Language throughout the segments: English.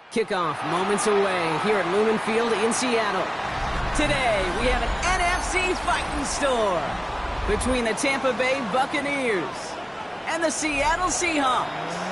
Kickoff moments away here at Lumen Field in Seattle. Today, we have an NFC fighting store between the Tampa Bay Buccaneers and the Seattle Seahawks.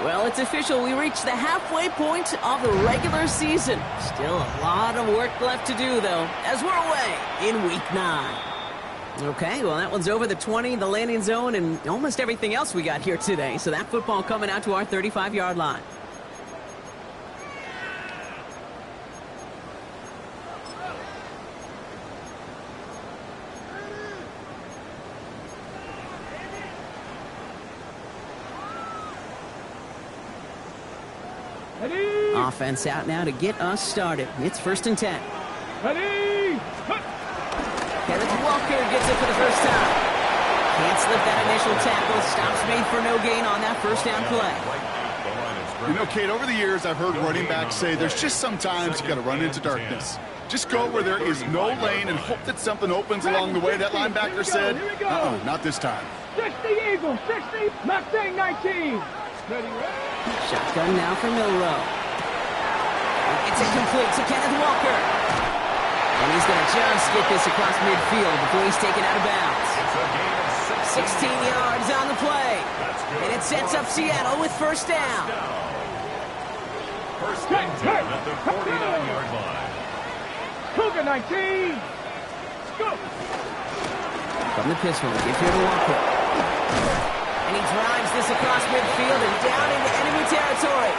Well, it's official. We reached the halfway point of the regular season. Still a lot of work left to do, though, as we're away in Week 9. Okay, well, that one's over the 20, the landing zone, and almost everything else we got here today. So that football coming out to our 35-yard line. Offense out now to get us started. It's 1st and 10. Ready? Kenneth Walker gets it for the first time. Can't slip that initial tackle. Stops made for no gain on that first down play. You know, Kate, over the years, I've heard running backs say there's just sometimes you got to run into darkness. Just go where there is no lane and hope that something opens along the way. That linebacker said, not this time. 60 Eagles, 60, Mustang 19. Shotgun now for Milrow. It's incomplete to Kenneth Walker. And he's going to just get this across midfield before he's taken out of bounds. 16 yards on the play. And it sets up Seattle with first down. First and 10 at the 49-yard line. Cougar 19. Go. From the pistol, give here to Walker. And he drives this across midfield and down into enemy territory.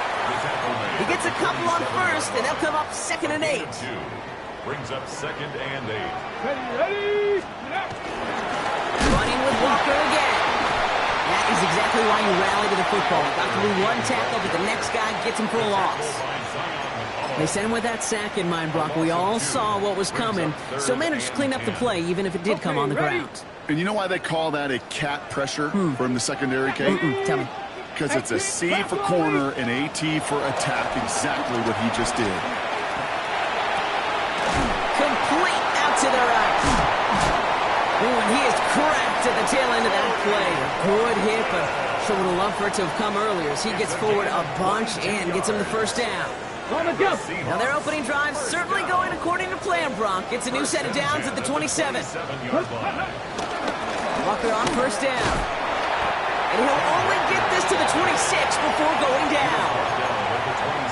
He gets a couple on first, and they'll come up 2nd and 8. Brings up 2nd and 8. Ready? Running with Walker again. That is exactly why you rally to the football. Got through one tackle, but the next guy gets him for a loss. They sent him with that sack in mind, Brock. We all saw what was coming, so managed to clean up the play, even if it did come on the ground. And you know why they call that a cat pressure from the secondary, Kate? Tell me. Because it's a C for corner and AT for attack, exactly what he just did. Complete out to the right. Ooh, and he is cracked at the tail end of that play. Good hit, but sure would have loved for it to have come earlier as he gets forward a bunch and gets him the first down. Now their opening drive certainly going according to plan, Brock. It's a new set of downs at the 27. Walker on first down. And he'll only get this to the 26 before going down.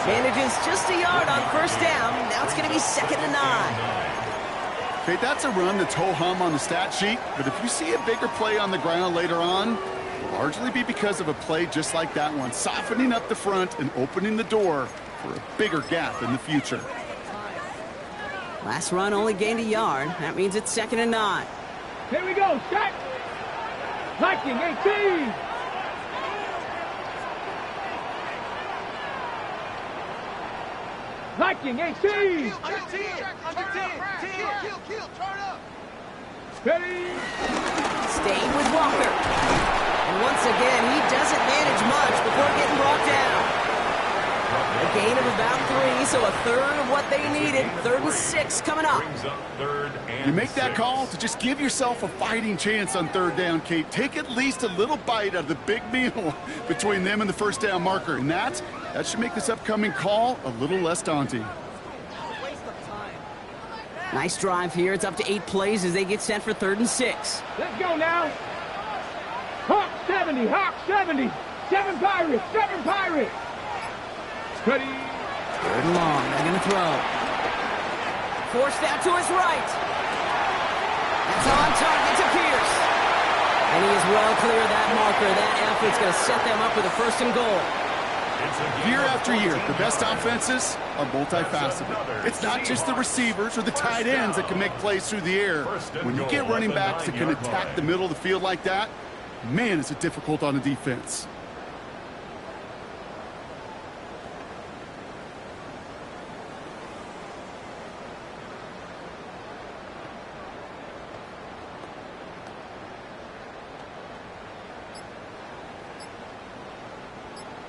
Manages just a yard on first down. Now it's going to be 2nd and 9. Okay, that's a run that's ho-hum on the stat sheet, but if you see a bigger play on the ground later on, it'll largely be because of a play just like that one, softening up the front and opening the door for a bigger gap in the future. Last run only gained a yard. That means it's 2nd and 9. Here we go, set. Viking 18. Viking 18. Under 10. Kill, turn up. Ready. Staying with Walker. And once again, he doesn't manage much before getting brought down. A gain of about 3, so a third of what they needed. 3rd and 6 coming up. You make that call to just give yourself a fighting chance on 3rd down, Kate. Take at least a little bite out of the big meal between them and the first down marker. And that should make this upcoming call a little less daunting. Nice drive here. It's up to 8 plays as they get set for 3rd and 6. Let's go now. Hawk 70, Hawk 70. 7 Pirates, 7 Pirates. Ready. 3rd and long. They're going to throw. Forced out to his right. That's on target to Pierce. And And he is well clear of that marker. That effort's going to set them up with a 1st and goal. Year after year, the best offenses are multifaceted. It's not just the receivers or the tight ends that can make plays through the air. When you get running backs that can attack the middle of the field like that, man, is it difficult on the defense.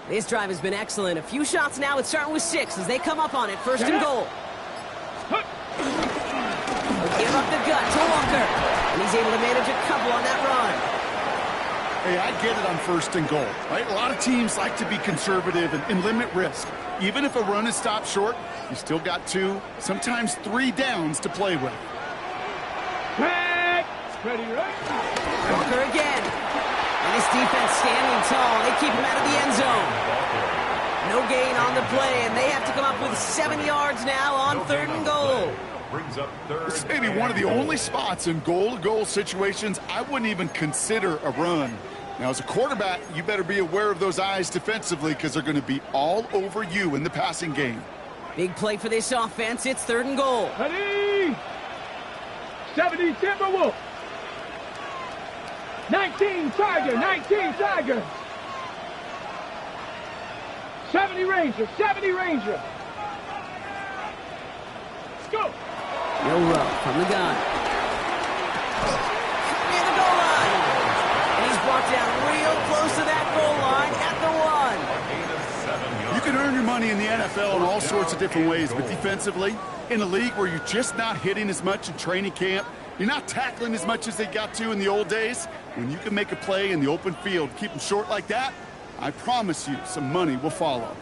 This drive has been excellent. A few shots now. It's starting with 6 as they come up on it. 1st and goal. They'll give up the gut to Walker. And he's able to manage a couple on that run. Hey, I get it on 1st and goal, right? A lot of teams like to be conservative and limit risk. Even if a run is stopped short, you still got 2, sometimes 3 downs to play with. Ready, right? Walker again. And this defense standing tall. They keep him out of the end zone. No gain on the play, and they have to come up with 7 yards now on 3rd and goal. This may be one of the only spots in goal-to-goal situations I wouldn't even consider a run. Now, as a quarterback, you better be aware of those eyes defensively because they're going to be all over you in the passing game. Big play for this offense. It's 3rd and goal. Ready? 70 Timberwolves. 19 Tiger, 19 Tiger. 70 Ranger, 70 Ranger. Let's go. No run from the gun. Near the goal line. And he's brought down real close to that goal line at the 1. You can earn your money in the NFL in all sorts of different ways, but defensively, in a league where you're just not hitting as much in training camp, you're not tackling as much as they got to in the old days, when you can make a play in the open field, keep them short like that, I promise you some money will follow.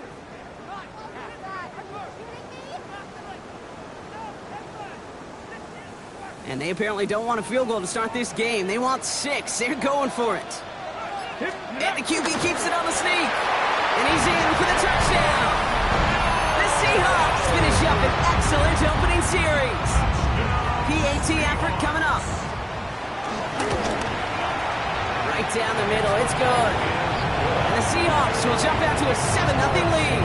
And they apparently don't want a field goal to start this game. They want 6. They're going for it. And the QB keeps it on the sneak. And he's in for the touchdown. The Seahawks finish up an excellent opening series. PAT effort coming up. Right down the middle. It's good. And the Seahawks will jump out to a 7-0 lead.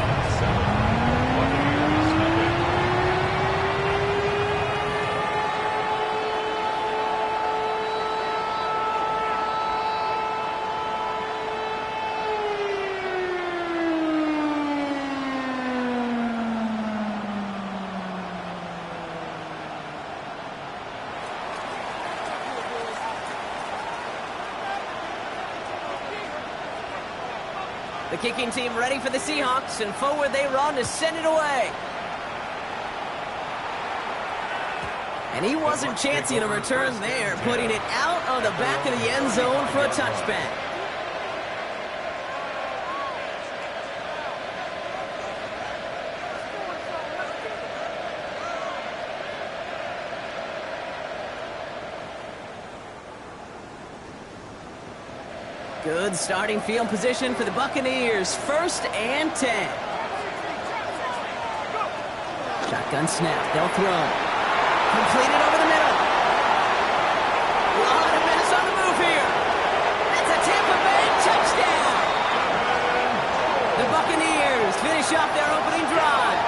The kicking team ready for the Seahawks, and forward they run to send it away. And he wasn't chancing a return there, putting it out of the back of the end zone for a touchback. Good starting field position for the Buccaneers. 1st and 10. Shotgun snap. They'll throw. Completed over the middle. A lot of minutes on the move here. That's a Tampa Bay touchdown. The Buccaneers finish off their opening drive.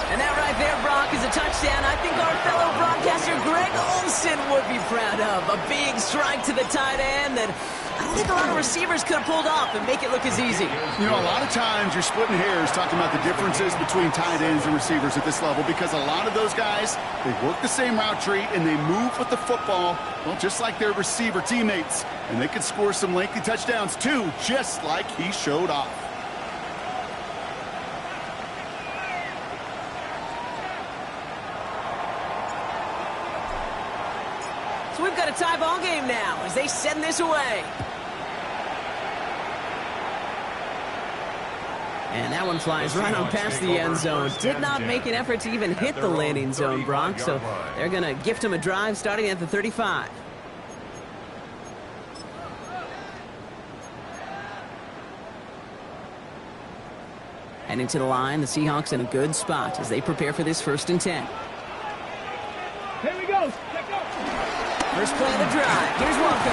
And that right there, Brock, is a touchdown I think our fellow broadcaster Greg Olsen would be proud of. A big strike to the tight end that I don't think a lot of receivers could have pulled off and make it look as easy. You know, a lot of times you're splitting hairs talking about the differences between tight ends and receivers at this level because a lot of those guys, they work the same route tree and they move with the football, well, just like their receiver teammates. And they can score some lengthy touchdowns too, just like he showed off. So we've got a tie ball game now as they send this away. And that one flies right on past the end zone. Did not make an effort to even hit the landing zone, Brock. So they're going to gift him a drive starting at the 35. Heading to the line, the Seahawks in a good spot as they prepare for this 1st and 10. Here we go. 1st First play of the drive. Here's Walker.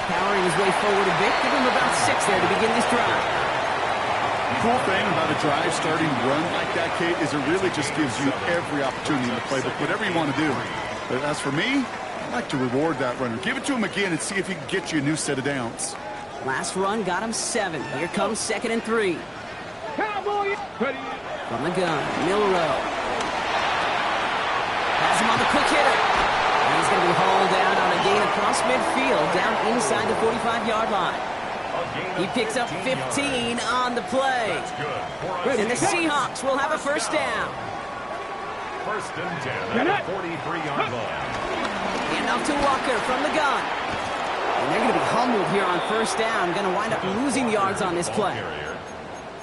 Powering his way forward a bit. Give him about 6 there to begin this drive. The cool thing about a drive starting run like that, Kate, is it really just gives you every opportunity in the playbook, whatever you want to do. But as for me, I like to reward that runner. Give it to him again and see if he can get you a new set of downs. Last run got him 7. Here comes 2nd and 3. Cowboy. From the gun, Milrow. Has him on the quick hitter. And he's going to be hauled down on a gain across midfield, down inside the 45-yard line. He picks up 15 on the play. And the Seahawks will have a first down. First and 10 at the 43-yard line. And off to Walker from the gun. And they're going to be humbled here on first down. Going to wind up losing yards on this play.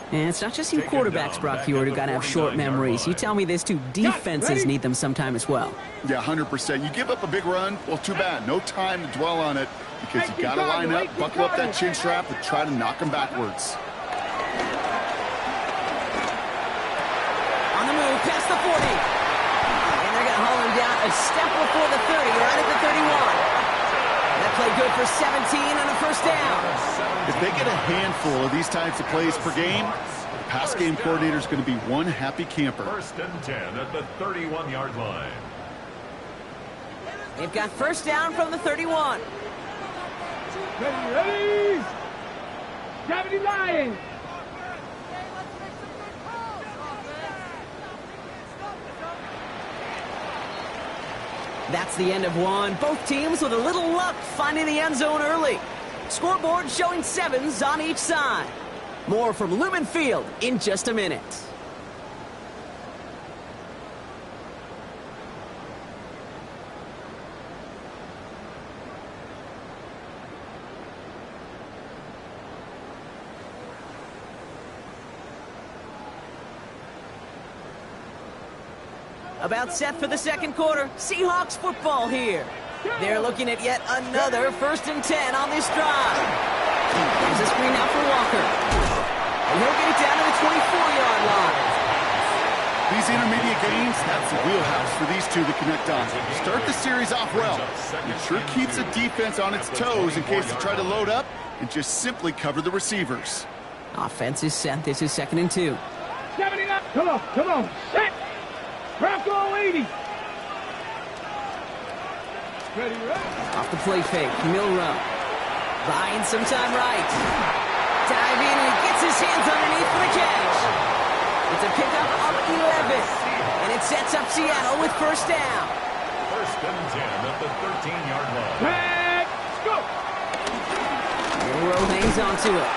And it's not just you quarterbacks, Brock Hewitt, who got to have short memories. You tell me this too. Defenses need them sometime as well. Yeah, 100%. You give up a big run, well, too bad. No time to dwell on it because you got to line up, buckle up that chin strap, and try to knock them backwards. On the move, past the 40. And they're going to haul him down a step before the 30, right at the 31. That play good for 17 and a first down. If they get a handful of these types of plays per game, the pass game coordinator is going to be one happy camper. First and 10 at the 31-yard line. They've got first down from the 31. Ready. 70 Lions. That's the end of one. Both teams with a little luck finding the end zone early. Scoreboard showing 7s on each side. More from Lumen Field in just a minute. About set for the second quarter. Seahawks football here. They're looking at yet another first and 10 on this drive. There's a screen out for Walker. And he'll get it down to the 24-yard line. These intermediate games, that's the wheelhouse for these two to connect on. Start the series off well. It sure keeps the defense on its toes in case they try to load up and just simply cover the receivers. Offense is set. This is 2nd and 2. 79. Come on. Set. Bronco 80. Ready. Off the play fake, Milrow. Buying some time right. Dive in and he gets his hands underneath for the catch. It's a pickup of 11. And it sets up Seattle with first down. First and 10 at the 13-yard line. Let's go. Milrow hangs on to it.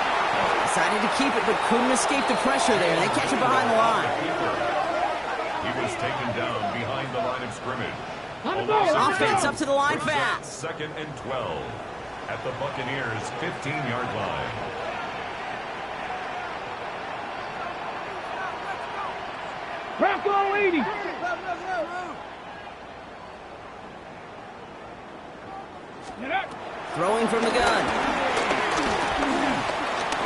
Decided to keep it, but couldn't escape the pressure there. They catch it behind the line. He was taken down behind the line of scrimmage. Offense up to the line fast. 2nd and 12 at the Buccaneers' 15-yard line. Bronco 80. Throwing from the gun.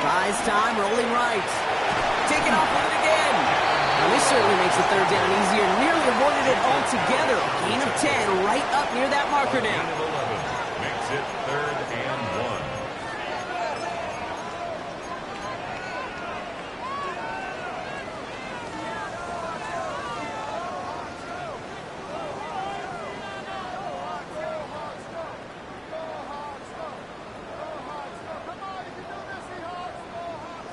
Buys time, rolling right. Taking off with it again. Now this certainly makes the third down easier. Nearly avoided it altogether. Gain of 10 right up near that marker now. Gain of 11 makes it 3rd and 1.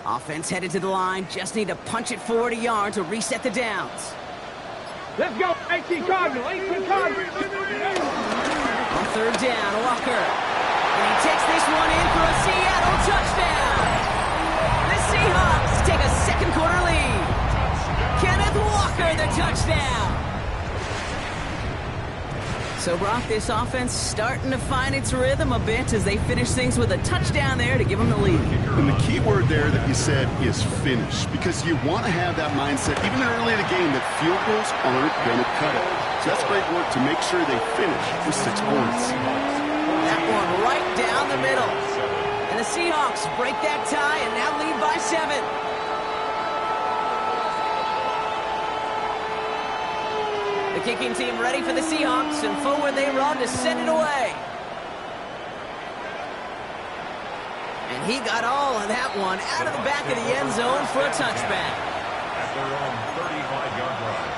Offense headed to the line. Just need to punch it 40 yards to reset the downs. Let's go. 18 Cardinal. 18 Cardinal. On third down, Walker. And he takes this one in for a Seattle touchdown. The Seahawks take a second quarter lead. Kenneth Walker, the touchdown. So, Brock, this offense starting to find its rhythm a bit as they finish things with a touchdown there to give them the lead. And the key word there that you said is finish, because you want to have that mindset, even early in the game, that field goals aren't going to cut it. So that's great work to make sure they finish with 6 points. That one right down the middle. And the Seahawks break that tie and now lead by 7. The kicking team ready for the Seahawks, and forward they run to send it away. And he got all of that one out of the back of the end zone for a touchback. At their own 35-yard line.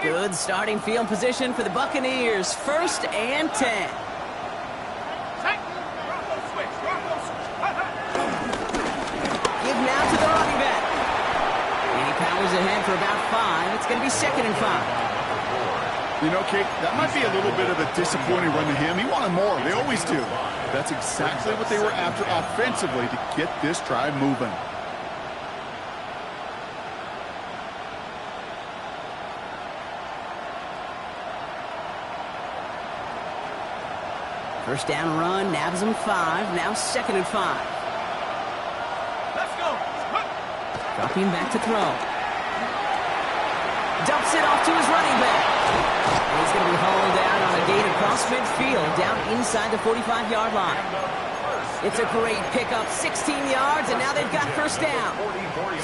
Good starting field position for the Buccaneers. 1st and 10. Give now to the running back. And he powers ahead for about 5. It's going to be 2nd and 5. You know, Kate, that might be a little bit of a disappointing run to him. He wanted more. They always do. That's exactly what they were after offensively to get this drive moving. First down run, nabs him 5. Now 2nd and 5. Let's go. Dropping back to throw. Dumps it off to his running back. And he's going to be hauled down on a gain across midfield, down inside the 45-yard line. It's a great pickup, 16 yards, and now they've got first down.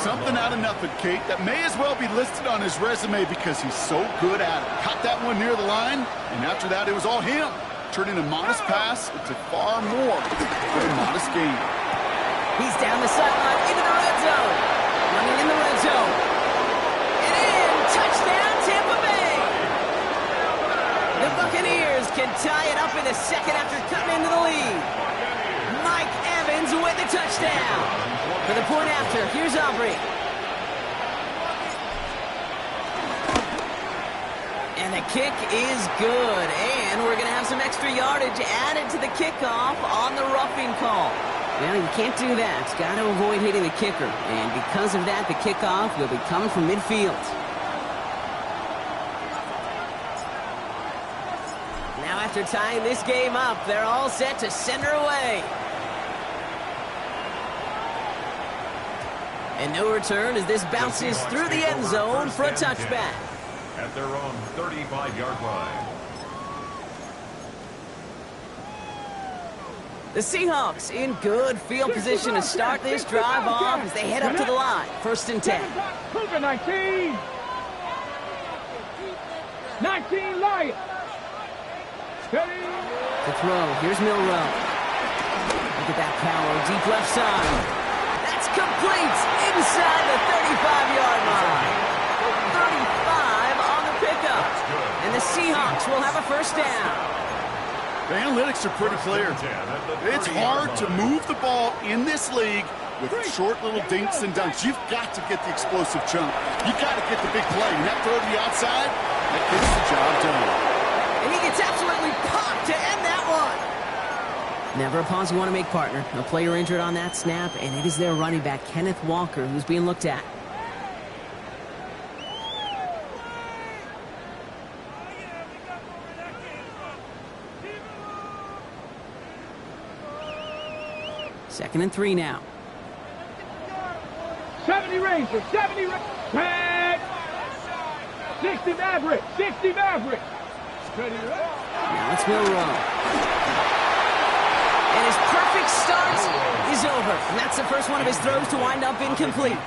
Something out of nothing, Kate, that may as well be listed on his resume because he's so good at it. Caught that one near the line, and after that, it was all him. Turning a modest pass into far more than a modest gain. He's down the sideline into the red zone. Running in the red zone. And in. Touchdown, Tampa Bay. The Buccaneers can tie it up in the second after cutting into the lead. Mike Evans with the touchdown. For the point after, here's Aubrey. And the kick is good. And we're going to have some extra yardage added to the kickoff on the roughing call. Well, you can't do that. Got to avoid hitting the kicker. And because of that, the kickoff will be coming from midfield. Now after tying this game up, they're all set to send her away. And no return as this bounces through the end zone for a touchback. At their own 35-yard line. The Seahawks in good field position to start this drive off as they head up to the line. 1st and 10. 19. 19 Lions. Steady. To throw. Here's Milrow. Look at that power. Deep left side. That's complete inside the 35-yard line. 35 on the pickup. And the Seahawks will have a first down. The analytics are pretty clear. It's hard to move the ball in this league with short little dinks and dunks. You've got to get the explosive jump. You've got to get the big play. And that throw to the outside, that gets the job done. And he gets absolutely popped to end that one. Never a pause you want to make, partner. A player injured on that snap, and it is their running back, Kenneth Walker, who's being looked at. Second and 3 now. 70 Rangers, 70 Rangers. 60 Maverick, 60 Maverick. Now it's Milrow. And his perfect start is over. And that's the first one of his throws to wind up incomplete.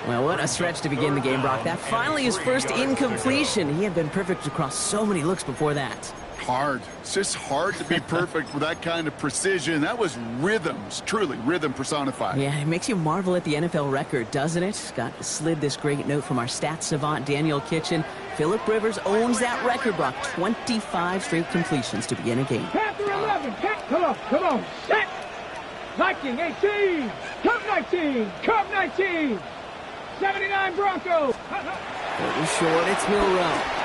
Well, what a stretch to begin the game, Brock. That finally his first incompletion. He had been perfect across so many looks before that. Hard. It's just hard to be perfect with that kind of precision. That was rhythms, truly rhythm personified. Yeah, it makes you marvel at the NFL record, doesn't it? Scott slid this great note from our stats savant, Daniel Kitchen. Phillip Rivers owns that record, Brock. 25 straight completions to begin a game. Panther 11. Come on. Set. Viking 18. Cub 19. Cub 19. 79 Broncos. It was short. It's Milrow.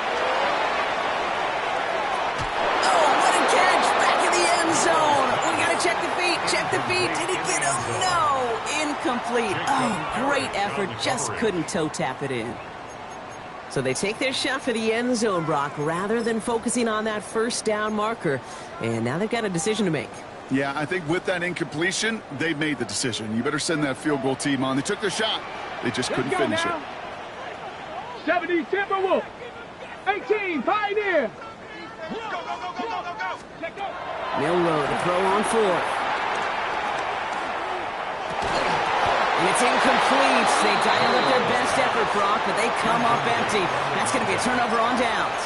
Zone. We got to check the feet. Check the feet. Did he get him? No. Incomplete. Oh, great effort. Just couldn't toe tap it in. So they take their shot for the end zone, Brock, rather than focusing on that first down marker. And now they've got a decision to make. Yeah, I think with that incompletion, they made the decision. You better send that field goal team on. They took their shot. They just couldn't finish it. 70 Timberwolves. 18 Pioneer. Milrow to throw on 4th. And it's incomplete. They dialed up their best effort, Brock, but they come up empty. That's going to be a turnover on downs.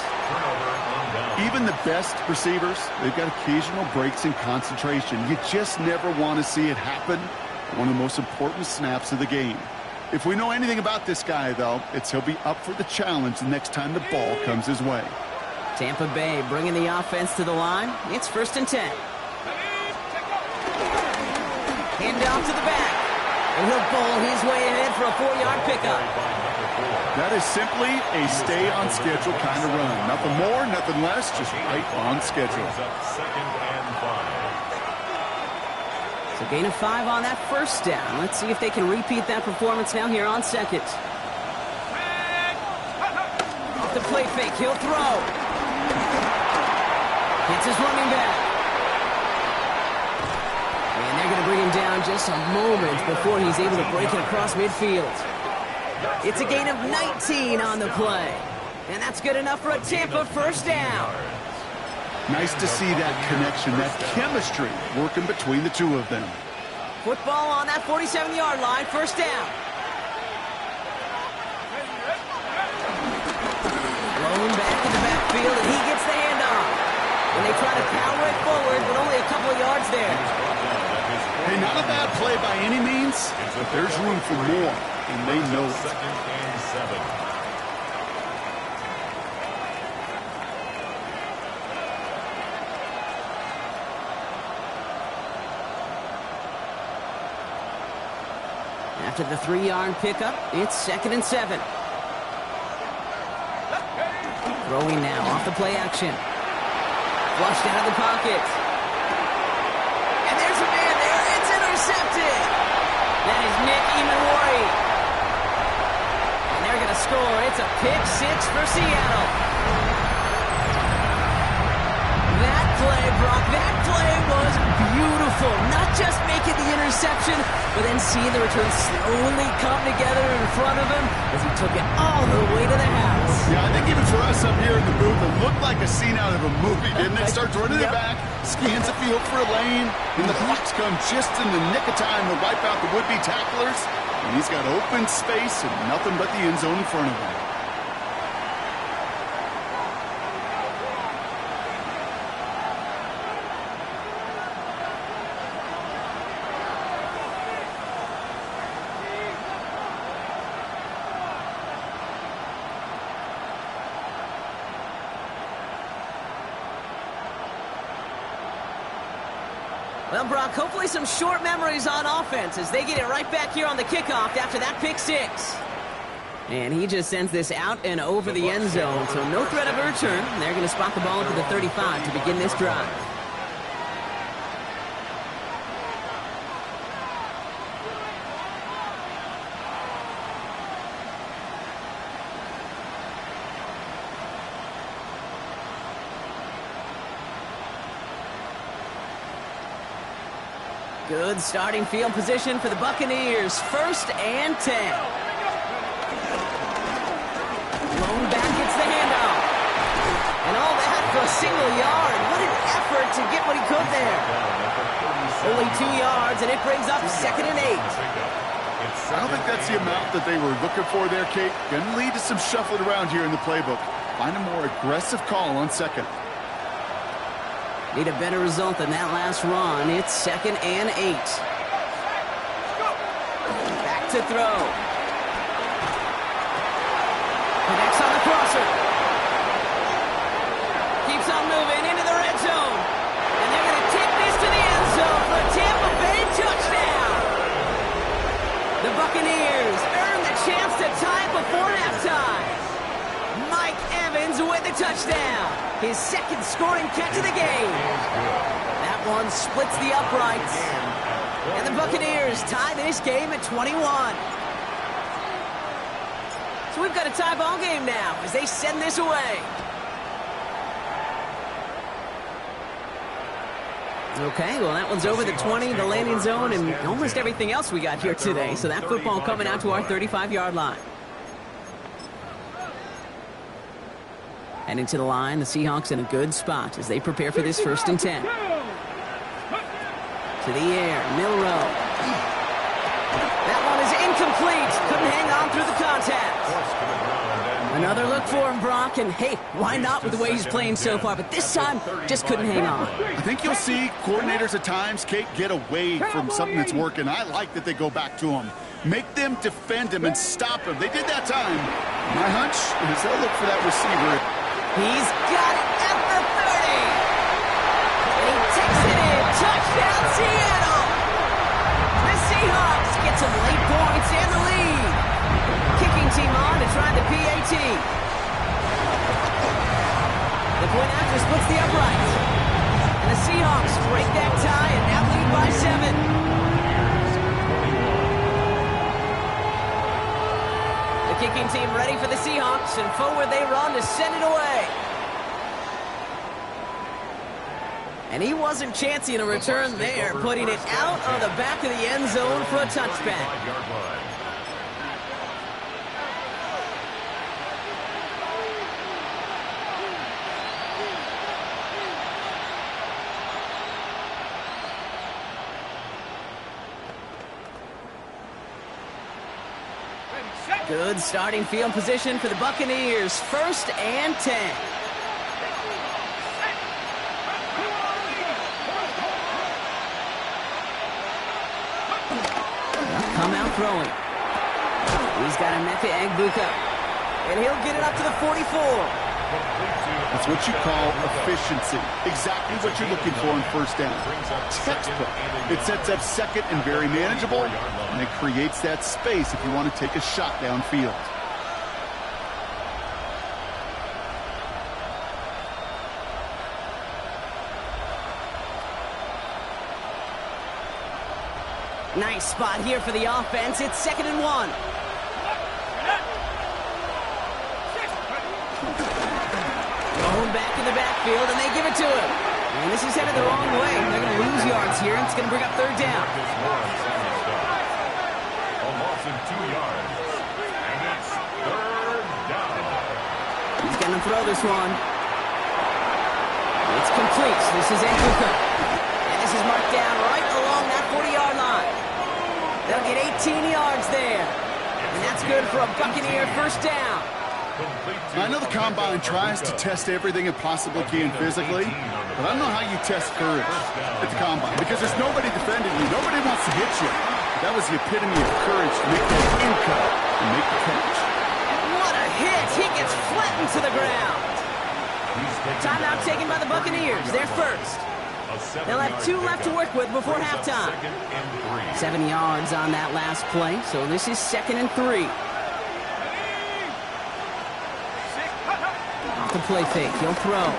Even the best receivers, they've got occasional breaks in concentration. You just never want to see it happen. One of the most important snaps of the game. If we know anything about this guy, though, it's he'll be up for the challenge the next time the ball comes his way. Tampa Bay bringing the offense to the line. It's 1st and 10. Hand off to the back. And he'll bowl his way ahead for a 4-yard pickup. That is simply a stay-on-schedule kind of run. Nothing more, nothing less, just right on schedule. So gain of 5 on that 1st down. Let's see if they can repeat that performance now here on 2nd. Off the play fake, he'll throw. Hits his running back. And they're going to bring him down just a moment before he's able to break it across midfield. It's a gain of 19 on the play. And that's good enough for a Tampa 1st down. Nice to see that connection, that chemistry working between the two of them. Football on that 47-yard line, 1st down. Blown back to the backfield, and he gets the handoff. And they try to power it forward, but only a couple of yards there. Hey, not a bad play by any means, but there's room for more, and they know it. 2nd and 7. After the 3-yard pickup, it's 2nd and 7. Throwing now off the play action. Flushed out of the pocket. And there's a man there. It's intercepted. That is Nick Imanwari. And they're going to score. It's a pick 6 for Seattle. That play, Brock, that play was beautiful. Not just making the interception, but then seeing the return slowly come together in front of him as he took it all the way to the house. Yeah, I think even for us up here in the booth, it looked like a scene out of a movie, didn't it? Starts running it back, scans the field for a lane, and the blocks come just in the nick of time to wipe out the would-be tacklers. And he's got open space and nothing but the end zone in front of him. Well, Brock, hopefully some short memories on offense as they get it right back here on the kickoff after that pick 6. And he just sends this out and over the end zone, so no threat of a return. They're going to spot the ball into the 35 to begin this drive. Good starting field position for the Buccaneers. 1st and 10. Blown back gets the handoff. And all that for a single yard. What an effort to get what he could there. Only 2 yards, and it brings up 2nd and 8. I don't think that's the amount that they were looking for there, Kate. Going to lead to some shuffling around here in the playbook. Find a more aggressive call on 2nd. Need a better result than that last run. It's 2nd and 8. Back to throw. Connects on the crosser. Keeps on moving into the red zone. And they're going to take this to the end zone for a Tampa Bay touchdown. The Buccaneers earn the chance to tie it before halftime. Mike Evans with the touchdown. His 2nd scoring catch of the game. That one splits the uprights. And the Buccaneers tie this game at 21. So we've got a tie ball game now as they send this away. Okay, well, that one's over the 20, the landing zone, and almost everything else we got here today. So that football coming out to our 35-yard line. Heading to the line, the Seahawks in a good spot as they prepare for this 1st and 10. To the air, Milrow. That one is incomplete. Couldn't hang on through the contact. Another look for him, Brock, and hey, why not with the way he's playing so far? But this time, just couldn't hang on. I think you'll see coordinators at times, Kate, get away from something that's working. I like that they go back to him. Make them defend him and stop him. They did that time. My hunch is they'll look for that receiver. He's got it at the 30. He takes it in. Touchdown, Seattle. The Seahawks get some late points and the lead. Kicking team on to try the PAT. The point after splits the uprights. And the Seahawks break that tie and now lead by 7. The kicking team ready for the Seahawks, and forward they run to send it away. And he wasn't chancing a return there, putting it out of the back of the end zone for a touchback. Good starting field position for the Buccaneers. 1st and 10. They'll come out throwing. He's got a Emeka Egbuka. And he'll get it up to the 44. That's what you call efficiency. Exactly what you're looking for in 1st down. Textbook. It sets up 2nd and very manageable, and it creates that space if you want to take a shot downfield. Nice spot here for the offense. It's 2nd and 1. Going back in the backfield, and they give it to him. And this is headed the wrong way. They're going to lose yards here, and it's going to bring up 3rd down. A loss of 2 yards. And it's 3rd down. He's going to throw this one. It's complete. This is Egbuka. And this is marked down right along that 40-yard line. They'll get 18 yards there. And that's good for a Buccaneer 1st down. I know the Combine tries to test everything it possibly can physically, but I don't know how you test courage at the Combine because there's nobody defending you. Nobody wants to hit you. That was the epitome of courage to make that in-cut and make the catch. What a hit. He gets flattened to the ground. Timeout taken by the Buccaneers. They're 1st. They'll have 2 left to work with before halftime. 7 yards on that last play, so this is 2nd and 3. Off the play fake, he'll throw.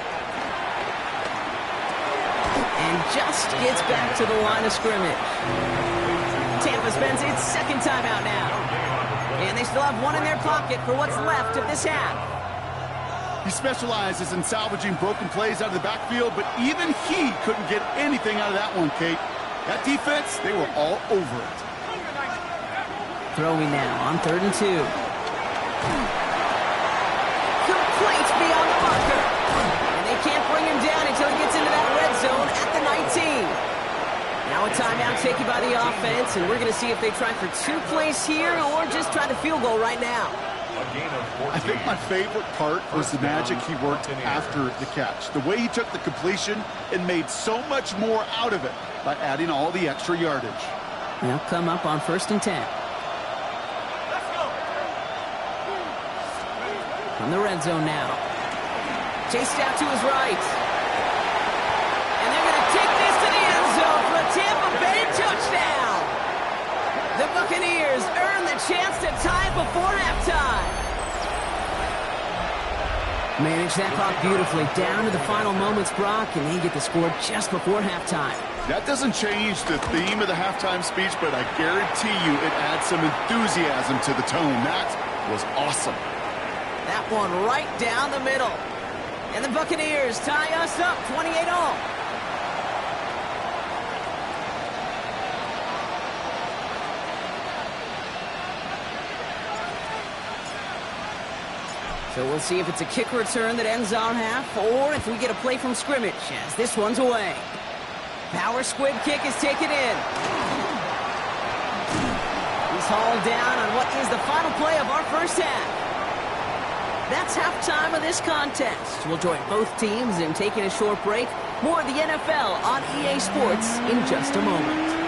And just gets back to the line of scrimmage. Tampa spends its 2nd timeout now. And they still have 1 in their pocket for what's left of this half. He specializes in salvaging broken plays out of the backfield, but even he couldn't get anything out of that one, Kate. That defense, they were all over it. Throwing now on 3rd and 2. Complete beyond the bunker. And they can't bring him down until he gets into that red zone at the 19. Now a timeout taken by the offense, and we're going to see if they try for 2 plays here or just try the field goal right now. I think my favorite part was the magic he worked after the catch. The way he took the completion and made so much more out of it by adding all the extra yardage. They'll come up on 1st and 10. From the red zone now. Chased out to his right. And they're going to take this to the end zone for a Tampa Bay touchdown. The Buccaneers earn the chance to tie it before halftime. Manage that clock beautifully down to the final moments, Brock, and they get the score just before halftime. That doesn't change the theme of the halftime speech, but I guarantee you it adds some enthusiasm to the tone. That was awesome. That one right down the middle. And the Buccaneers tie us up 28-all. So we'll see if it's a kick return that ends our half, or if we get a play from scrimmage, as this one's away. Power squib kick is taken in. He's hauled down on what is the final play of our first half. That's halftime of this contest. We'll join both teams in taking a short break. More of the NFL on EA Sports in just a moment.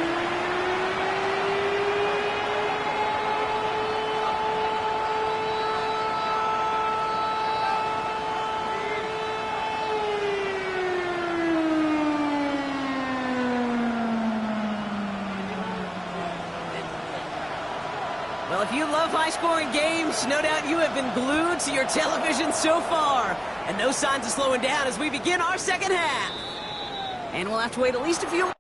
Well, if you love high-scoring games, no doubt you have been glued to your television so far. And no signs of slowing down as we begin our second half. And we'll have to wait at least a few...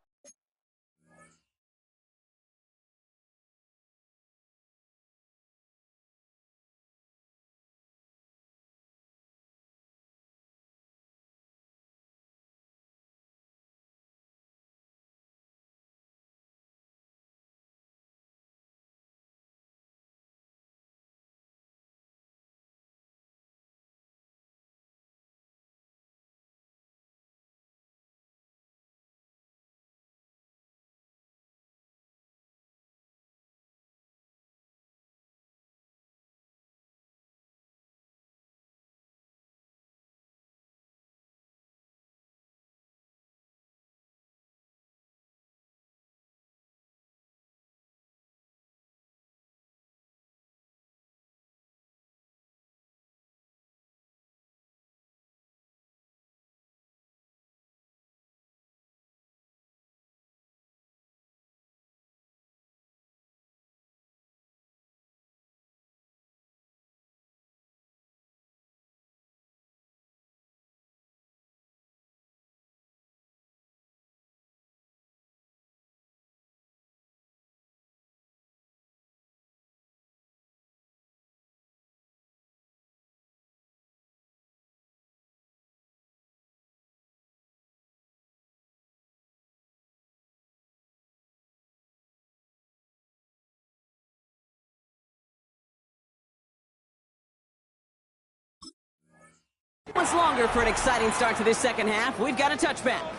Once longer for an exciting start to this second half. We've got a touchback.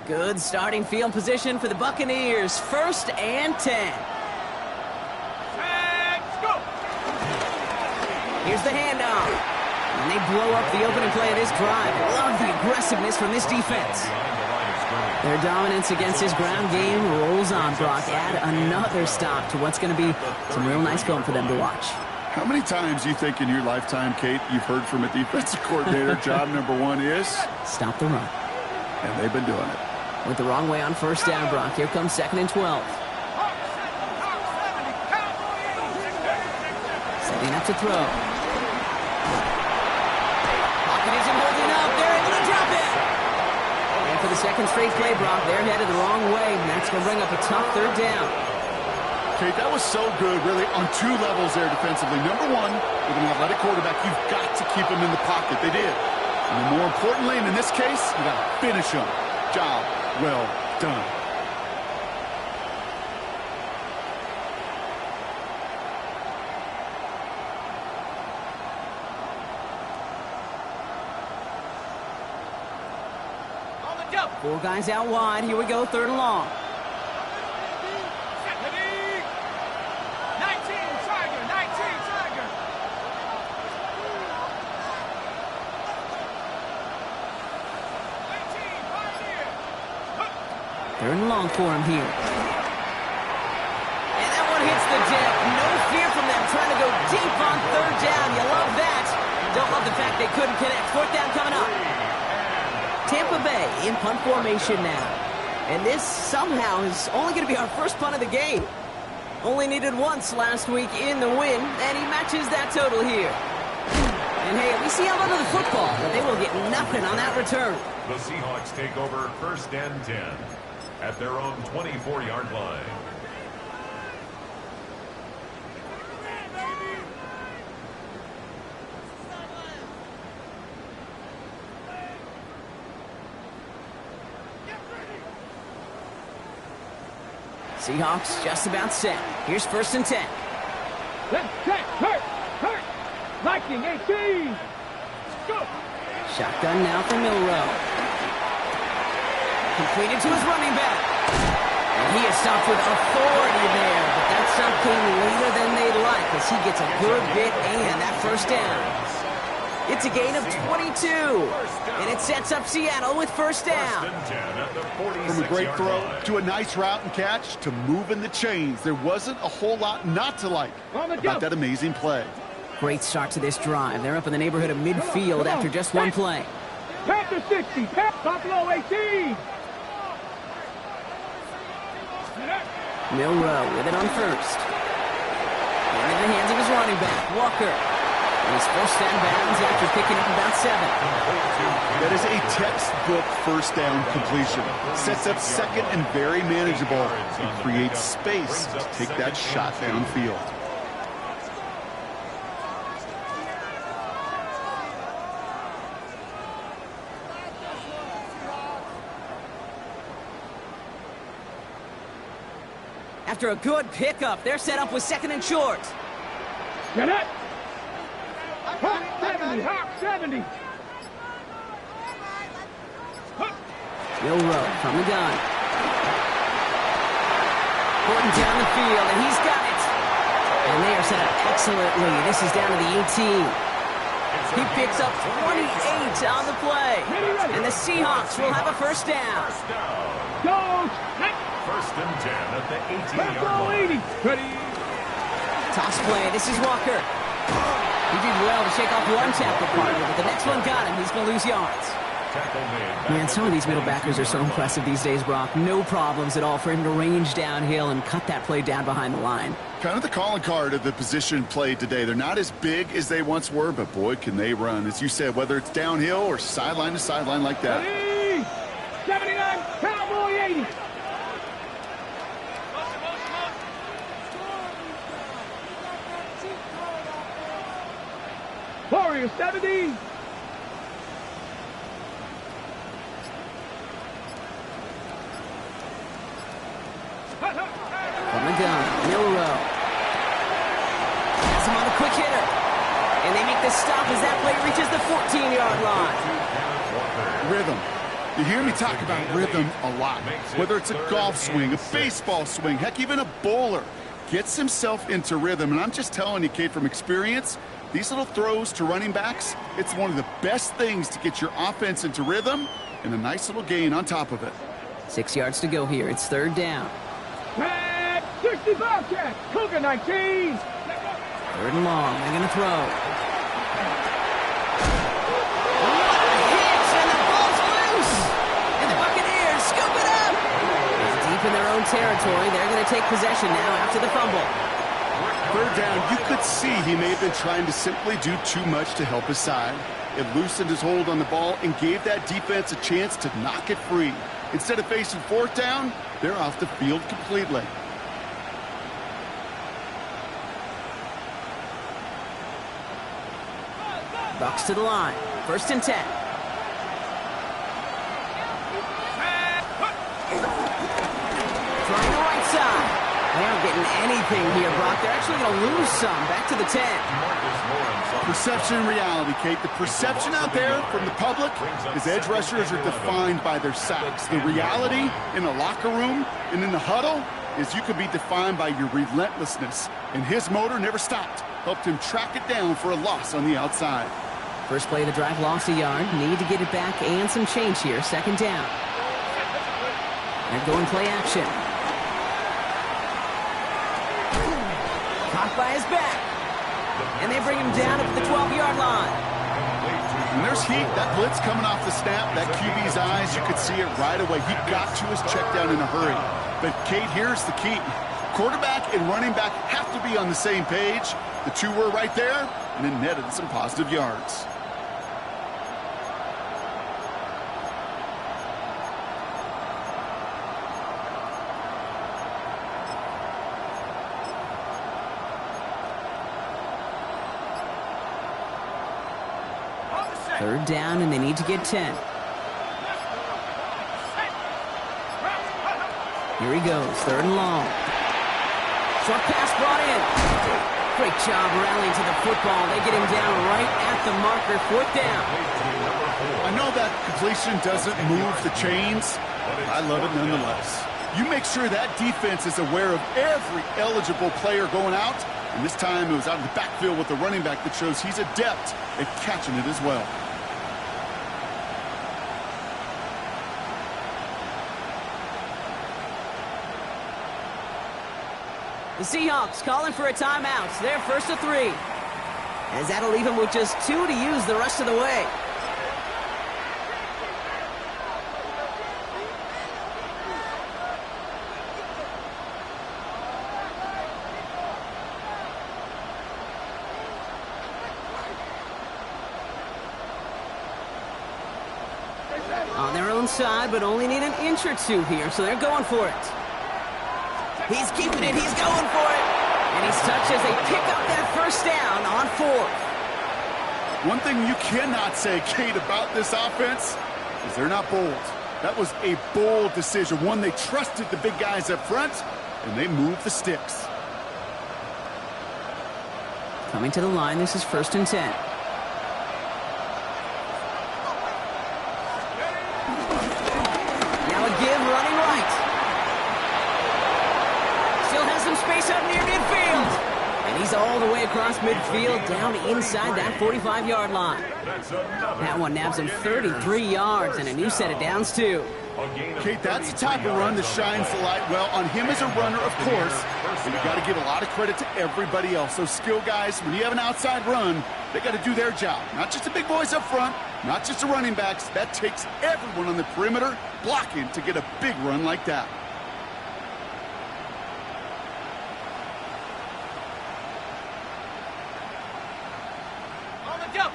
Good starting field position for the Buccaneers. 1st and 10. Let's go! Here's the handoff. And they blow up the opening play of this drive. Love the aggressiveness from this defense. Their dominance against his ground game rolls on, Brock. Add another stop to what's going to be some real nice film for them to watch. How many times do you think in your lifetime, Kate, you've heard from a defensive coordinator, job number one is? Stop the run. And they've been doing it. Went the wrong way on 1st down, Brock. Here comes 2nd and 12. Setting up to throw. Pocket isn't holding up. They're able to drop it. And for the second straight play, Brock, they're headed the wrong way. And that's going to bring up a tough 3rd down. Kate, that was so good, really, on 2 levels there defensively. Number one, with an athletic quarterback, you've got to keep him in the pocket. They did. And more importantly, and in this case, you got to finish him. Job well done. On the jump! 4 guys out wide. Here we go, 3rd and long. 19 Tiger! 3rd and long for him here. And that one hits the deck. No fear from them trying to go deep on 3rd down. You love that. Don't love the fact they couldn't connect. 4th down coming up. Tampa Bay in punt formation now. And this somehow is only going to be our first punt of the game. Only needed once last week in the win, and he matches that total here. And hey, at least he held onto the football, but they will get nothing on that return. The Seahawks take over 1st and 10 at their own 24-yard line. Seahawks just about set. Here's 1st and 10. Let's check. Hurt. Viking 18. Go. Shotgun now for Milrow. Completed to his running back. And he is stopped with authority there, but that stop came later than they'd like as he gets a good bit and that 1st down. It's a gain of 22, and it sets up Seattle with 1st down. From a great throw to a nice route and catch to moving the chains, there wasn't a whole lot not to like about that amazing play. Great start to this drive. They're up in the neighborhood of midfield after just one play. Panther 60, Buffalo 18. Milrow with it on 1st. Into the hands of his running back, Walker. And he's forced down bounds after picking up about 7. That is a textbook 1st down completion. Sets up 2nd and very manageable and creates space to take that shot downfield. After a good pickup, they're set up with 2nd and short. Get it. Hawk 70, Hawk 70. Milrow from the gun. Porting down the field, and he's got it. And they are set up excellently. This is down to the 18. He picks up 28 on the play. And the Seahawks will have a 1st down. Go. 1st and 10 at the 18-yard line. Ready. Toss play. This is Walker. He did well to shake off one tackle partner, but the next one got him. He's going to lose yards. Man, some of these middle backers are so impressive these days, Brock. No problems at all for him to range downhill and cut that play down behind the line. Kind of the calling card of the position played today. They're not as big as they once were, but boy, can they run. As you said, whether it's downhill or sideline to sideline like that. Ready. 79, Cowboy 80. Warrior 70. From the gun, Milrow. Has him on a quick hitter. And they make the stop as that play reaches the 14-yard line. Rhythm. You hear me talk about rhythm a lot. Whether it's a golf swing, a baseball swing, heck, even a bowler gets himself into rhythm. And I'm just telling you, Kate, from experience, these little throws to running backs, it's one of the best things to get your offense into rhythm and a nice little gain on top of it. 6 yards to go here. It's 3rd down. 60 Bobcat, Cougar 19. 3rd and long. They're going to throw. Hits, and the ball's loose. And the Buccaneers scoop it up. Deep in their own territory, they're going to take possession now after the fumble. 3rd down, you could see he may have been trying to simply do too much to help his side. It loosened his hold on the ball and gave that defense a chance to knock it free. Instead of facing 4th down, they're off the field completely. Bucks to the line. 1st and 10. Trying the right side. They aren't getting anything here, Brock. They're actually going to lose some. Back to the 10. Perception and reality, Kate. The perception out there from the public is edge rushers are defined by their sacks. The reality in the locker room and in the huddle is you can be defined by your relentlessness. And his motor never stopped. Helped him track it down for a loss on the outside. First play of the drive, lost a yard. Need to get it back and some change here. 2nd down. They're going play action. Caught by his back. And they bring him down at the 12-yard line. When there's heat, that blitz coming off the snap, that QB's eyes, you could see it right away. He got to his check down in a hurry. But, Kate, here's the key. Quarterback and running back have to be on the same page. The two were right there, and it netted some positive yards. Third down, and they need to get 10. Here he goes, 3rd and long. Short pass brought in. Great job rallying to the football. They get him down right at the marker, 4th down. I know that completion doesn't move the chains, but I love it nonetheless. You make sure that defense is aware of every eligible player going out, and this time it was out of the backfield with the running back that shows he's adept at catching it as well. The Seahawks calling for a timeout. They're 1st and 3. As that'll leave him with just 2 to use the rest of the way. On their own side, but only need an inch or 2 here, so they're going for it. He's keeping it. He's going for it. And he's touched as they pick up that 1st down on 4th. One thing you cannot say, Kate, about this offense is they're not bold. That was a bold decision, one they trusted the big guys up front, and they moved the sticks. Coming to the line, this is 1st and 10. Now a give running right. Still has some space up near midfield. And he's all the way across midfield down inside that 45-yard line. That one nabs him 33 yards and a new set of downs, too. Kate, that's the type of run that shines the light well on him as a runner, of course. And you got to give a lot of credit to everybody else. Those skill guys, when you have an outside run, they got to do their job. Not just the big boys up front, not just the running backs. That takes everyone on the perimeter blocking to get a big run like that.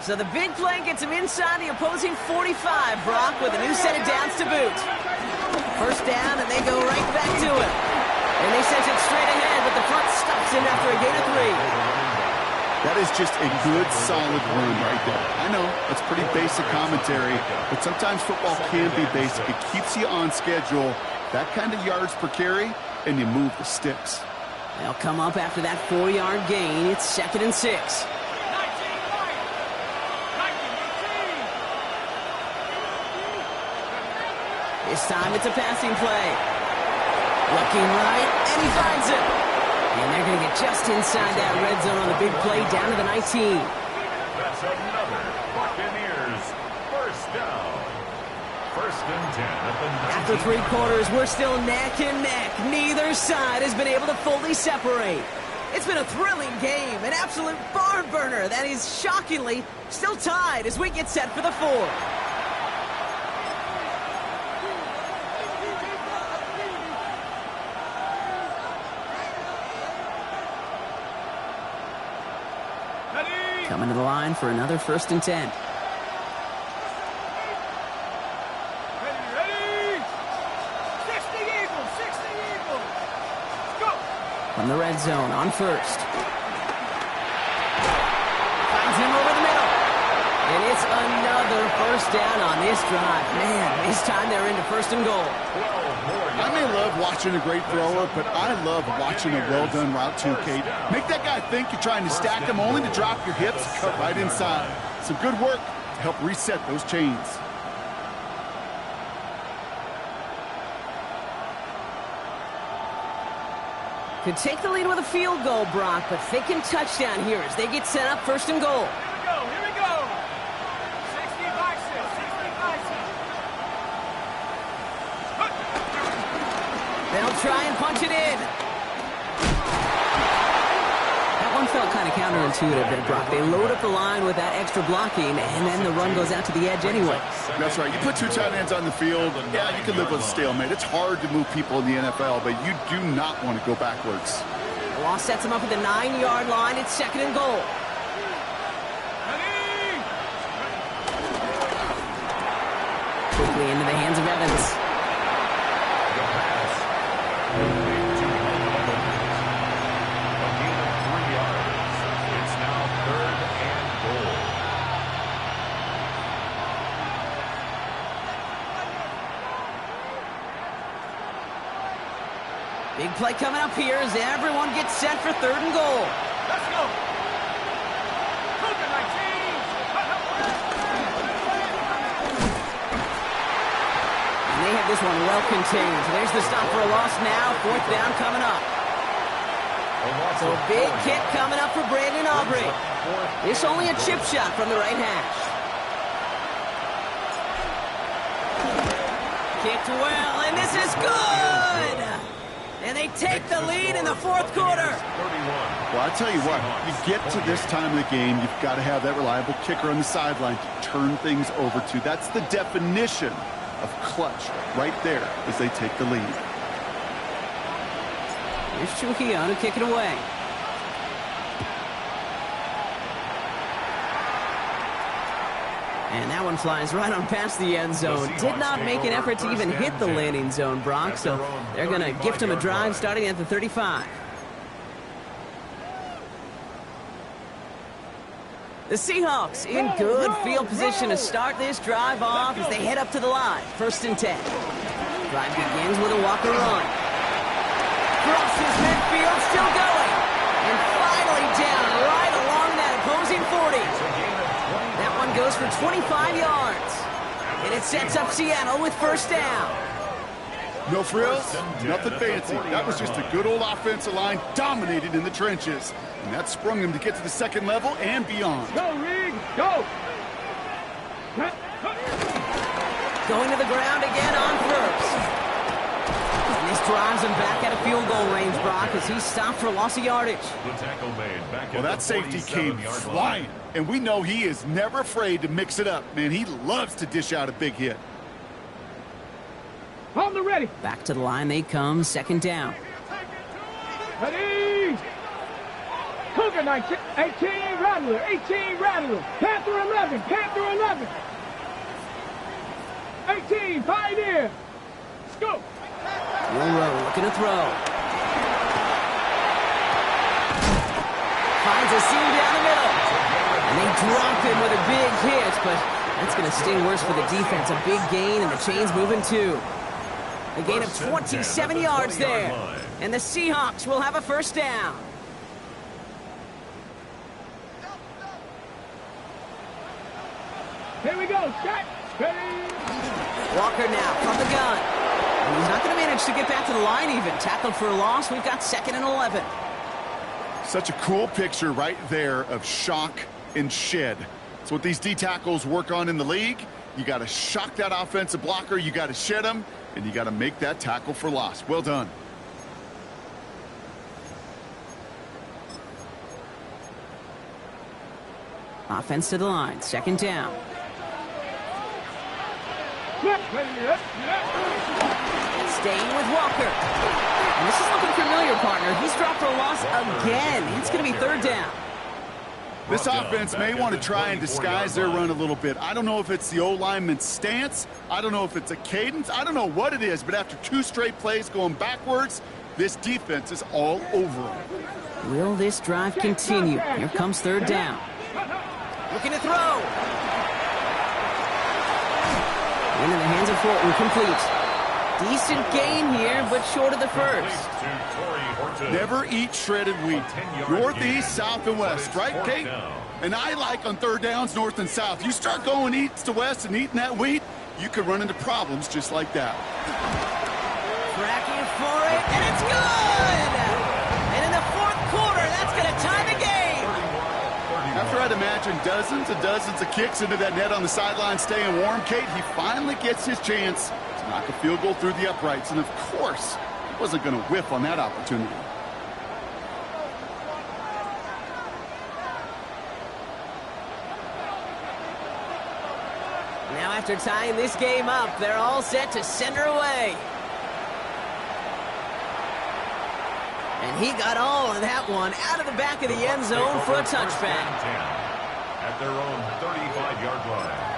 So the big play gets him inside the opposing 45, Brock, with a new set of downs to boot. 1st down, and they go right back to it. And they sent it straight ahead, but the front stops him after a gain of 3. That is just a good, solid run right there. I know, that's pretty basic commentary, but sometimes football can be basic. It keeps you on schedule, that kind of yards per carry, and you move the sticks. They'll come up after that 4-yard gain. It's 2nd and 6. This time it's a passing play. Looking right, and he finds it. And they're going to get just inside that red zone on the big play down to the 19. That's another Buccaneers 1st down. 1st and 10 at the 19. After 3 quarters, we're still neck and neck. Neither side has been able to fully separate. It's been a thrilling game, an absolute barn burner that is shockingly still tied as we get set for the 4th. Coming to the line for another 1st and 10. Ready! 60 Eagles! 60 Eagles! Let's go! From the red zone on 1st. Finds him over the middle. And it's another 1st down on this drive. Man, this time they're into 1st and goal. I may love watching a great thrower, but I love watching a well-done route too, Kate. Make that guy think you're trying to stack him only to drop your hips and cut right inside. Some good work to help reset those chains. Could take the lead with a field goal, Brock, but thinking touchdown here as they get set up 1st and goal. Here we go! 65-6, 65-6. They'll try and punch it in. That one felt kind of counterintuitive there, Brock. They load up the line with that extra blocking, and then the run goes out to the edge anyway. That's right. You put 2 tight ends on the field, yeah, you can live with a stalemate. It's hard to move people in the NFL, but you do not want to go backwards. The loss sets him up at the 9-yard line. It's 2nd and goal. Quickly into the hands of Evans. Big play coming up here as everyone gets set for 3rd and goal. Let's go. Cougar 19. And they have this one well contained. There's the stop for a loss now. 4th down coming up. So a big kick coming up for Brandon Aubrey. This only a chip shot from the right hash. Kicked well, and this is good! And they take the lead in the 4th quarter. Well, I tell you what, you get to this time of the game, you've got to have that reliable kicker on the sideline to turn things over to. That's the definition of clutch right there as they take the lead. Here's Trujillo to kick it away. And that one flies right on past the end zone. Did not make an effort to even hit the landing zone, Brock, so they're going to gift him a drive starting at the 35. The Seahawks in good field position to start this drive off as they head up to the line. 1st and 10. Drive begins with a Walker run. Crosses midfield, still going. And finally down right along that opposing 40. That one goes for 25 yards. And it sets up Seattle with 1st down. No frills, nothing fancy. That was just a good old offensive line dominated in the trenches. And that sprung them to get to the 2nd level and beyond. Go, Rig, go. Going to the ground again on 1st. And this drives him back out of field goal range, Brock, as he's stopped for loss of yardage. Well, that safety came flying. And we know he is never afraid to mix it up. Man, he loves to dish out a big hit. On the ready. Back to the line they come, 2nd down. Ready. Cougar 19, 18, Rattler, 18, Rattler. Panther 11, Panther 11. 18, Pioneer. Let's go. Monroe looking to throw. Finds a seam down the middle. And they drop him with a big hit, but that's going to sting worse for the defense. A big gain, and the chain's moving too. A gain of 27 yards there. And the Seahawks will have a 1st down. Here we go. Set. Ready. Walker now from the gun. And he's not going to manage to get back to the line even. Tackled for a loss. We've got 2nd and 11. Such a cool picture right there of shock and shed. It's what these D tackles work on in the league. You got to shock that offensive blocker. You got to shed him. And you got to make that tackle for loss. Well done. Offense to the line. 2nd down. Staying with Walker. And this is looking familiar, partner. He's dropped for a loss again. It's going to be 3rd down. This offense may want to try and disguise their run a little bit. I don't know if it's the O-lineman's stance. I don't know if it's a cadence. I don't know what it is, but after 2 straight plays going backwards, this defense is all over them. Will this drive continue? Here comes 3rd down. Looking to throw. Into the hands of Fulton, complete. Decent gain here, but short of the 1st. Never eat shredded wheat. Northeast, south, and west, right, Kate? And I like on 3rd downs, north and south. You start going east to west and eating that wheat, you could run into problems just like that. Tracking for it, and it's good! And in the 4th quarter, that's going to tie the game. After I'd imagine dozens and dozens of kicks into that net on the sideline staying warm, Kate, he finally gets his chance to knock a field goal through the uprights. And, of course, he wasn't going to whiff on that opportunity. Now after tying this game up, they're all set to send her away. And he got all of that one out of the back of the end zone for a touchback. At their own 35-yard line.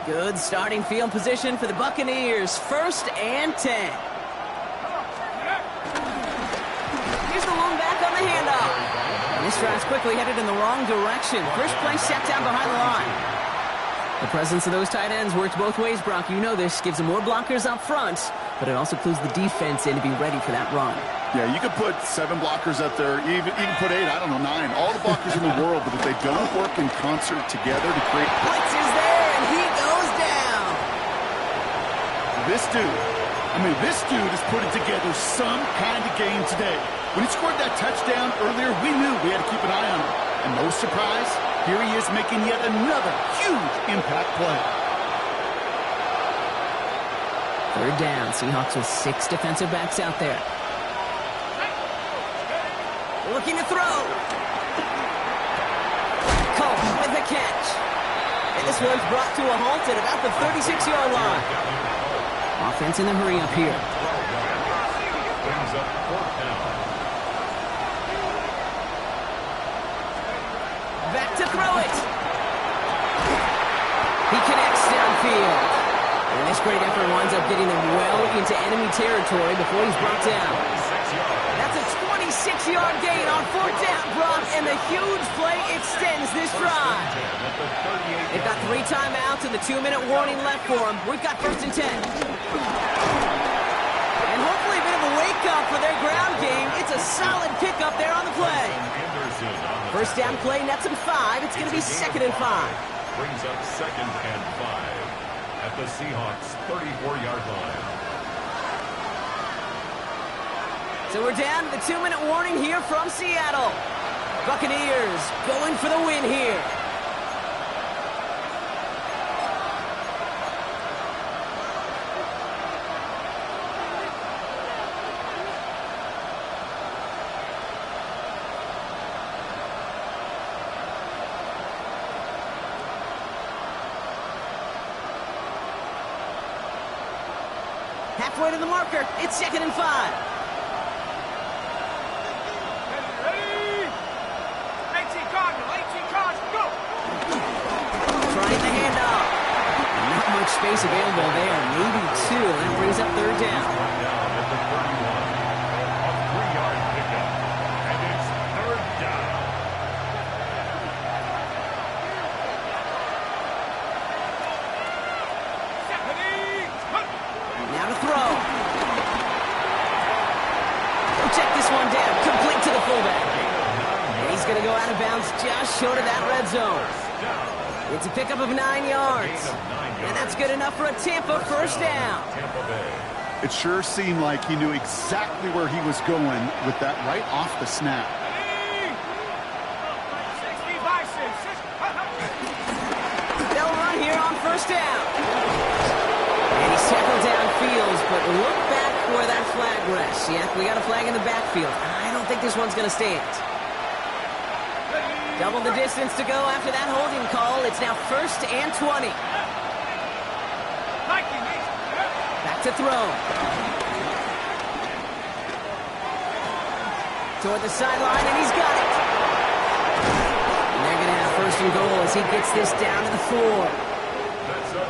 Good starting field position for the Buccaneers. 1st and 10. Here's the lone back on the handoff. This drive's quickly headed in the wrong direction. First play set down behind the line. The presence of those tight ends works both ways, Brock. You know this. Gives them more blockers up front, but it also clues the defense in to be ready for that run. Yeah, you could put 7 blockers up there, even put 8, I don't know, 9. All the blockers in the world, but if they don't work in concert together to create... Blitz is there, and he goes down. This dude is putting together some kind of game today. When he scored that touchdown earlier, we knew we had to keep an eye on him. And no surprise, here he is making yet another huge impact play. Third down, Seahawks with 6 defensive backs out there. Looking to throw. Cole with the catch. And this one's brought to a halt at about the 36-yard line. Offense in the hurry up here. Brings up 4th down. Back to throw it. He connects downfield. And this great effort winds up getting him well into enemy territory before he's brought down. That's a 26-yard gain on 4th down, Brock, and the huge play extends this drive. They've got 3 timeouts and the 2-minute warning left for them. We've got 1st and 10. And hopefully a bit of a wake-up for their ground game. It's a solid pickup there on the play. First down play nets them 5. It's going to be 2nd and 5. Brings up 2nd and 5 at the Seahawks' 34-yard line. So we're down to the 2-minute warning here from Seattle. Buccaneers going for the win here. Halfway to the marker. It's 2nd and 5. Space available there, maybe 2. That brings up 3rd down. At the 31, a 3-yard pickup, and it's 3rd down. Now to throw. He'll check this one down, complete to the fullback. And he's going to go out of bounds just short of that red zone. It's a pickup of 9 yards. And that's good enough for a Tampa 1st down. It sure seemed like he knew exactly where he was going with that right off the snap. They'll run here on 1st down. And he's tackled downfield, but look back where that flag rests. Yeah, we got a flag in the backfield. I don't think this one's going to stand. Double the distance to go after that holding call. It's now 1st and 20. Back to throw. Toward the sideline, and he's got it. And they're going to have 1st and goal as he gets this down to the 4.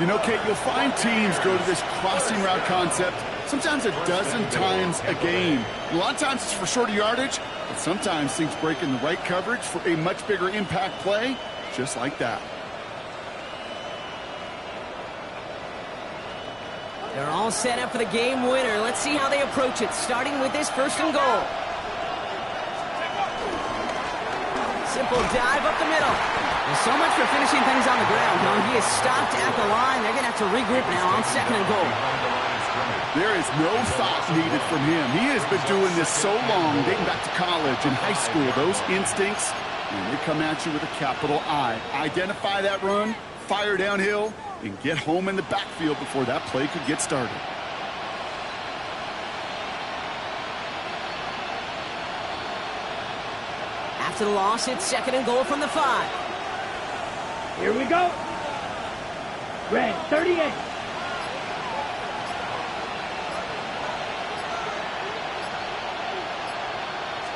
You know, Kate, you'll find teams go to this crossing route concept sometimes a dozen times a game. A lot of times it's for shorter yardage, but sometimes things break in the right coverage for a much bigger impact play, just like that. They're all set up for the game winner. Let's see how they approach it, starting with this 1st and goal. Simple dive up the middle. There's so much for finishing things on the ground. No, he is stopped at the line. They're going to have to regroup now on 2nd and goal. There is no thought needed from him. He has been doing this so long, dating back to college and high school. Those instincts, and they come at you with a capital I. Identify that run, fire downhill, and get home in the backfield before that play could get started. After the loss, it's 2nd and goal from the 5. Here we go. Red 38.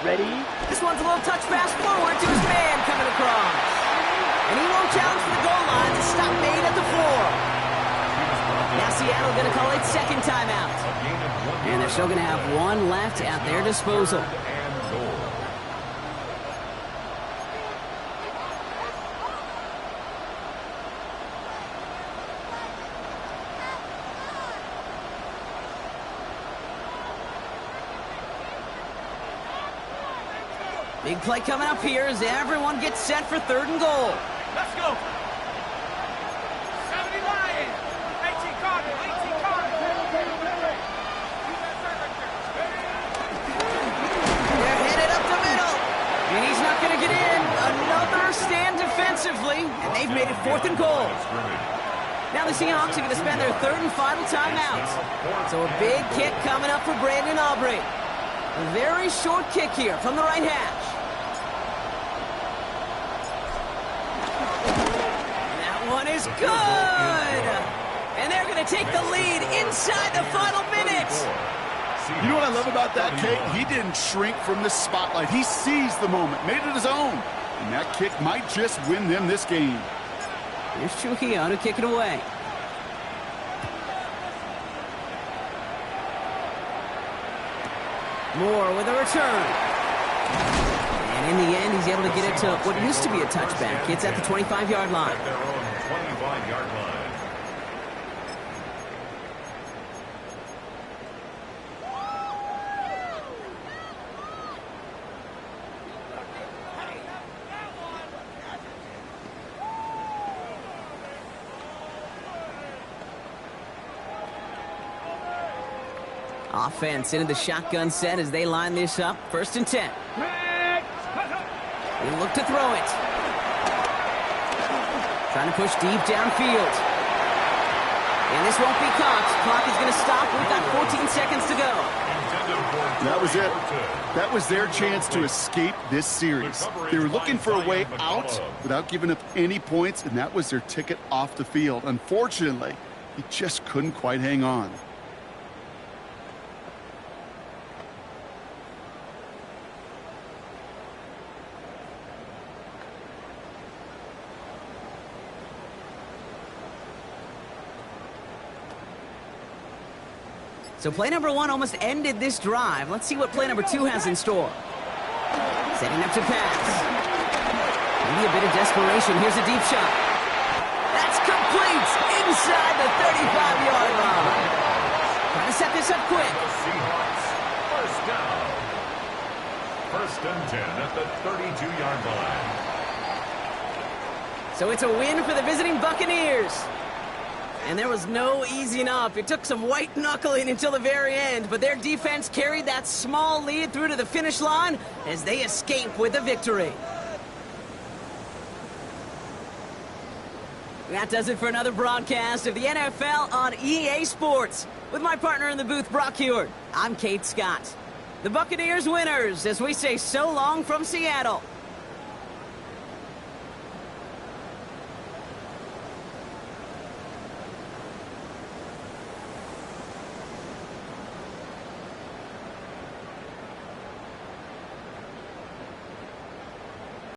Ready? This one's a little touch pass forward to his man coming across. And he won't challenge for the goal line. The stop made at the 4. Now Seattle going to call it 2nd timeout. And they're still going to have 1 left at their disposal. Big play coming up here as everyone gets set for 3rd and goal. Let's go. 70 Lions. 18 Cardinals. 18 Cardinals. They're headed up the middle. And he's not going to get in. Another stand defensively. And they've made it 4th and goal. Now the Seahawks are going to spend their 3rd and final timeouts. So a big kick coming up for Brandon Aubrey. A very short kick here from the right hash. And that one is good. And they're going to take the lead inside the final minutes. You know what I love about that, Kate? He didn't shrink from the spotlight. He seized the moment, made it his own. And that kick might just win them this game. Here's Trujillo to kick it away. Moore with a return. And in the end, he's able to get it to what used to be a touchback. It's at the 25-yard line. At their own 25-yard line. Offense into the shotgun set as they line this up. 1st and 10. They look to throw it. Trying to push deep downfield. And this won't be caught. Clock is going to stop. We've got 14 seconds to go. That was it. That was their chance to escape this series. They were looking for a way out without giving up any points, and that was their ticket off the field. Unfortunately, he just couldn't quite hang on. So play number 1 almost ended this drive. Let's see what play number 2 has in store. Setting up to pass. Maybe a bit of desperation. Here's a deep shot. That's complete inside the 35-yard line. Trying to set this up quick. Seahawks, 1st down. 1st and 10 at the 32-yard line. So it's a win for the visiting Buccaneers. And there was no easing up. It took some white knuckling until the very end, but their defense carried that small lead through to the finish line as they escape with a victory. That does it for another broadcast of the NFL on EA Sports. With my partner in the booth, Brock Heward, I'm Kate Scott. The Buccaneers winners as we say so long from Seattle.